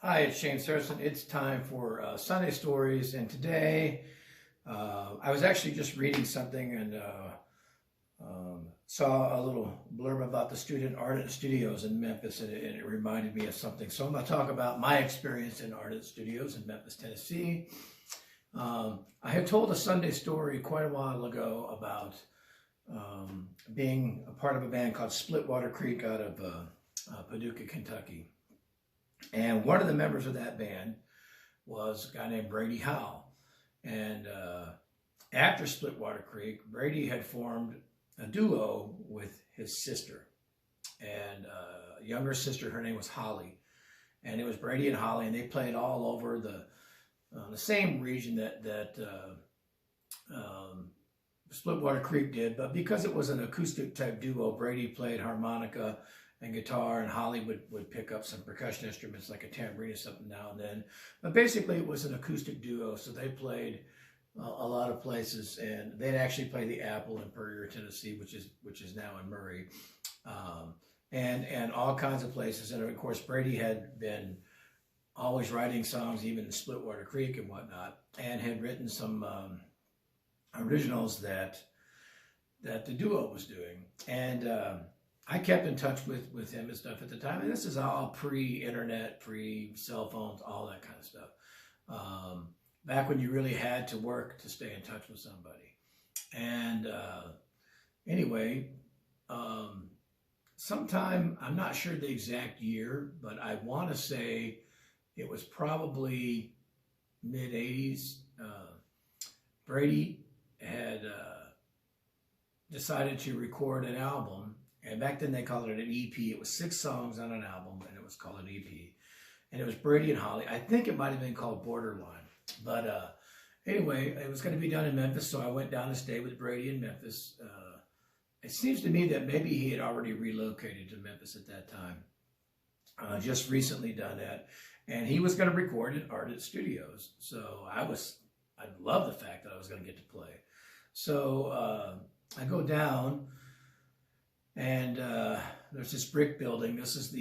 Hi, it's JamesAnimalHarrison. It's time for Sunday Stories, and today I was actually just reading something and saw a little blurb about the Ardent Studios in Memphis, and it reminded me of something. So I'm going to talk about my experience in Ardent Studios in Memphis, Tennessee. I had told a Sunday story quite a while ago about being a part of a band called Splitwater Creek out of Paducah, Kentucky. And one of the members of that band was a guy named Brady Holleye. And after Splitwater Creek, Brady had formed a duo with his sister. And a younger sister, her name was Holly. And it was Brady and Holleye, and they played all over the same region that Splitwater Creek did. But because it was an acoustic type duo, Brady played harmonica and guitar, and Holly would pick up some percussion instruments like a tambourine or something now and then. But basically it was an acoustic duo, so they played a lot of places, and they'd actually play the Apple in Puryear, Tennessee, which is now in Murray, and all kinds of places. And of course Brady had been always writing songs, even in Splitwater Creek and whatnot, and had written some originals that the duo was doing. And I kept in touch with him and stuff at the time, and this is all pre-internet, pre-cell phones, all that kind of stuff. Back when you really had to work to stay in touch with somebody. And anyway, sometime, I'm not sure the exact year, but I want to say it was probably mid-'80s. Brady had decided to record an album. And back then they called it an EP. It was 6 songs on an album, and it was called an EP. And it was Brady and Holleye. I think it might have been called Borderline. But anyway, it was going to be done in Memphis, so I went down to stay with Brady in Memphis. It seems to me that maybe he had already relocated to Memphis at that time. Just recently done that. And he was going to record at Ardent Studios. So I love the fact that I was going to get to play. So I go down, and there's this brick building. This is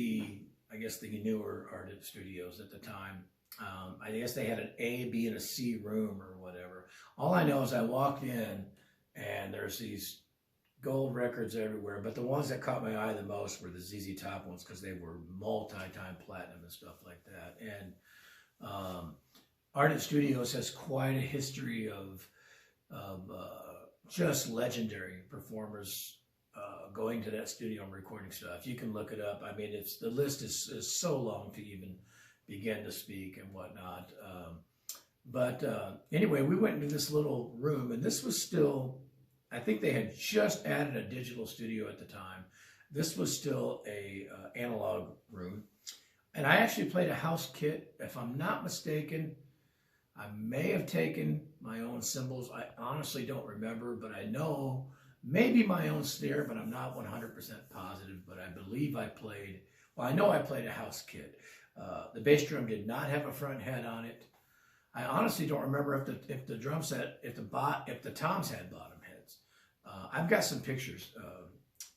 I guess the newer Ardent Studios at the time. I guess they had an A, B, and a C room or whatever. All I know is I walked in, and there's these gold records everywhere. But the ones that caught my eye the most were the ZZ Top ones, because they were multi-time platinum and stuff like that. And Ardent Studios has quite a history of just legendary performers going to that studio and recording stuff. You can look it up. I mean, the list is so long to even begin to speak and whatnot. But anyway, we went into this little room, and this was still, I think they had just added a digital studio at the time. This was still a analog room. And I actually played a house kit. If I'm not mistaken, I may have taken my own cymbals. I honestly don't remember, but I know maybe my own snare, but I'm not 100% positive. But I believe I played, well, I know I played a house kit. The bass drum did not have a front head on it. I honestly don't remember if the drum set, if the toms had bottom heads. I've got some pictures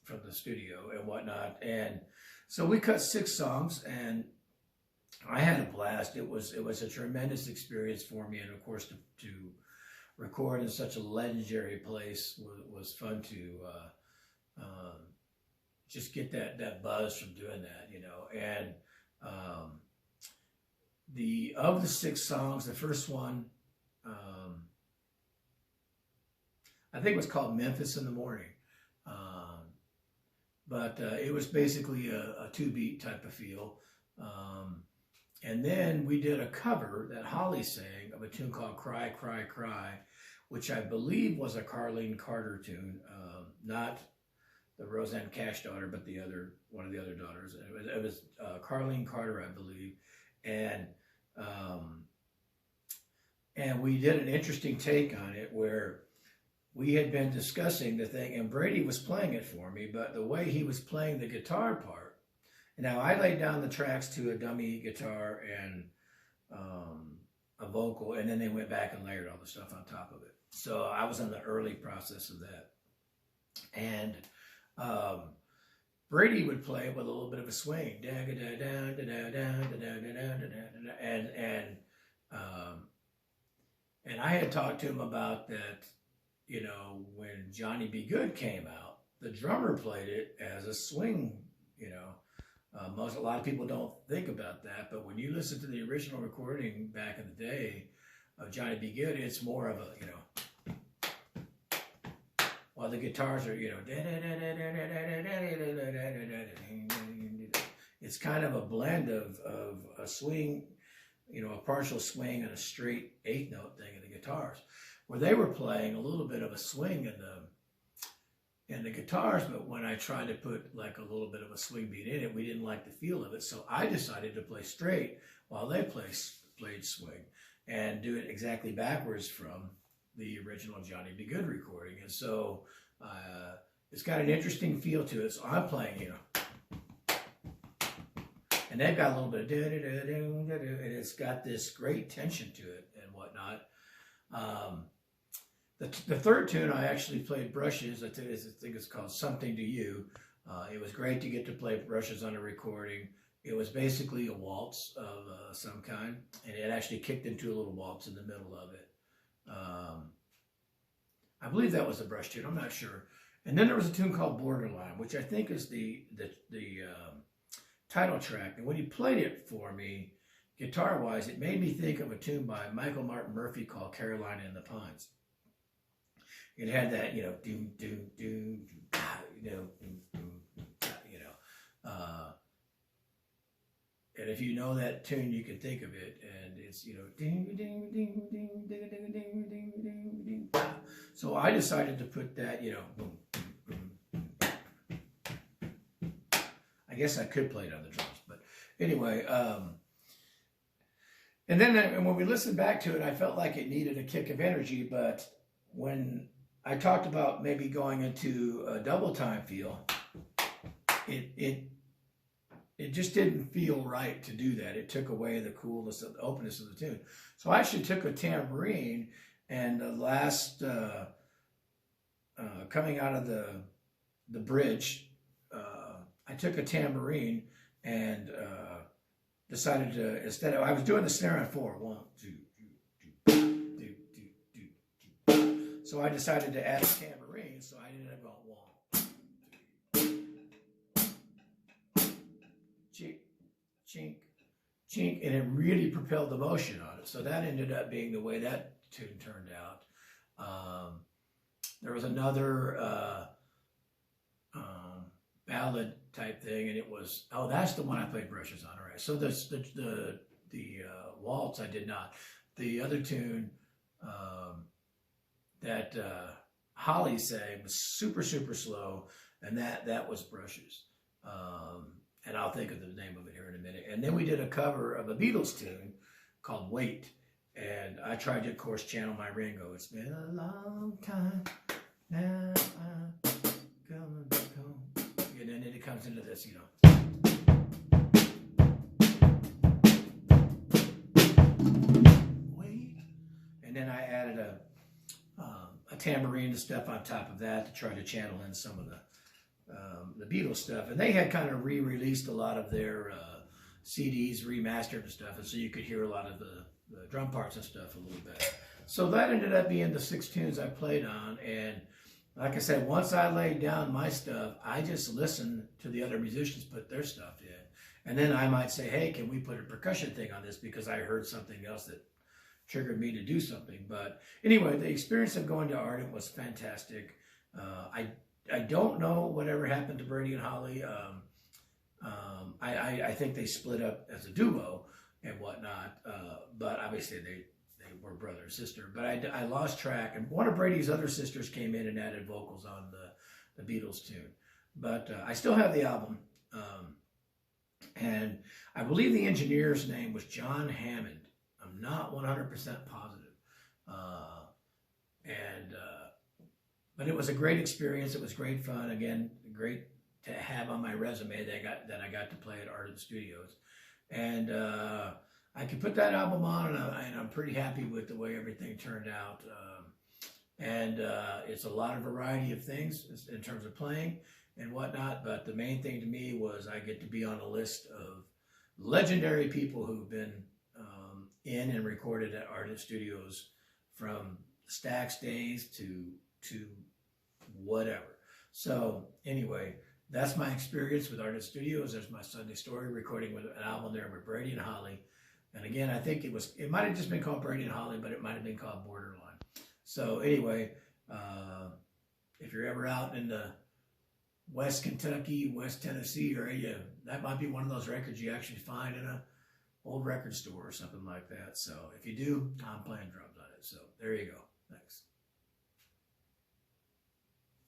from the studio and whatnot. And so we cut 6 songs, and I had a blast. It was a tremendous experience for me, and of course to record in such a legendary place was fun to just get that buzz from doing that, you know. And of the 6 songs, the first one I think it was called Memphis in the Morning, but it was basically a 2-beat type of feel. And then we did a cover that Holly sang of a tune called Cry, Cry, Cry, which I believe was a Carlene Carter tune, not the Roseanne Cash daughter, but one of the other daughters. It was Carlene Carter, I believe. And we did an interesting take on it where we had been discussing the thing, and Brady was playing it for me, but the way he was playing the guitar part, now I laid down the tracks to a dummy guitar and a vocal, and then they went back and layered all the stuff on top of it. So I was in the early process of that. And Brady would play it with a little bit of a swing. and I had talked to him about that, you know, when Johnny B. Good came out, the drummer played it as a swing, you know. A lot of people don't think about that, but when you listen to the original recording back in the day of Johnny B. Good, it's more of a, you know, while the guitars are, you know, it's kind of a blend of a swing, you know, a partial swing and a straight eighth note thing in the guitars, where they were playing a little bit of a swing in the guitars, but when I tried to put like a little bit of a swing beat in it, we didn't like the feel of it, so I decided to play straight while they played swing, and do it exactly backwards from the original Johnny B. Good recording. And so it's got an interesting feel to it. So I'm playing, you know, and they've got a little bit of and it's got this great tension to it and whatnot. The third tune I actually played brushes. I think it's called Something to You. It was great to get to play brushes on a recording. It was basically a waltz of some kind, and it actually kicked into a little waltz in the middle of it. I believe that was a brush tune. I'm not sure. And then there was a tune called Borderline, which I think is the title track. And when he played it for me, guitar-wise, it made me think of a tune by Michael Martin Murphey called Carolina in the Pines. It had that, you know, doom, doom, doom, you know, doom, doom, you know. And if you know that tune, you can think of it, and it's, you know, ding, ding, ding, ding, ding, ding, ding, ding, ding, ding. So I decided to put that, you know, boom, boom, boom. I guess I could play it on the drums, but anyway. And then when we listened back to it, I felt like it needed a kick of energy, but when I talked about maybe going into a double time feel, it just didn't feel right to do that. It took away the coolness, of the openness of the tune. So I actually took a tambourine, and the last coming out of the bridge, I took a tambourine and decided to, instead of, I was doing the snare on 4, 1, 2, 2, 2, 2. So I decided to add a tambourine, so I ended up going 1, 2, chink, chink, chink, and it really propelled the motion on it. So that ended up being the way that tune turned out. There was another ballad type thing, and it was, oh, that's the one I played brushes on. All right. So the waltz I did not. The other tune that Holleye sang was super, super slow, and that was brushes. And I'll think of the name of it here in a minute. And then we did a cover of a Beatles tune called Wait. And I tried to, of course, channel my Ringo. It's been a long time, now I'm coming back home. And then it comes into this, you know. Wait. And then I added a tambourine to step on top of that to try to channel in some of the Beatles stuff. And they had kind of re-released a lot of their CDs, remastered and stuff, and so you could hear a lot of the drum parts and stuff a little bit. So that ended up being the 6 tunes I played on. And like I said, once I laid down my stuff, I just listened to the other musicians put their stuff in. And then I might say, hey, can we put a percussion thing on this, because I heard something else that triggered me to do something. But anyway, the experience of going to Ardent was fantastic. I don't know whatever happened to Brady and Holleye. I think they split up as a duo and whatnot, but obviously they were brother and sister. But I lost track, and one of Brady's other sisters came in and added vocals on the Beatles tune. But I still have the album, and I believe the engineer's name was John Hammond. I'm not 100% positive, but it was a great experience. It was great fun. Again, great to have on my resume that I got to play at Ardent Studios. And I could put that album on, and I'm pretty happy with the way everything turned out. It's a lot of variety of things in terms of playing and whatnot, but the main thing to me was I get to be on a list of legendary people who've been in and recorded at Ardent Studios from Stax days to whatever. So anyway, that's my experience with Ardent Studios. There's my Sunday Story recording with an album there with Brady and Holleye. And again, I think it might have just been called Brady and Holleye, but it might have been called Borderline. So anyway, if you're ever out in the West Kentucky, West Tennessee area, that might be one of those records you actually find in a old record store or something like that. So if you do, I'm playing drums on it. So there you go. Thanks.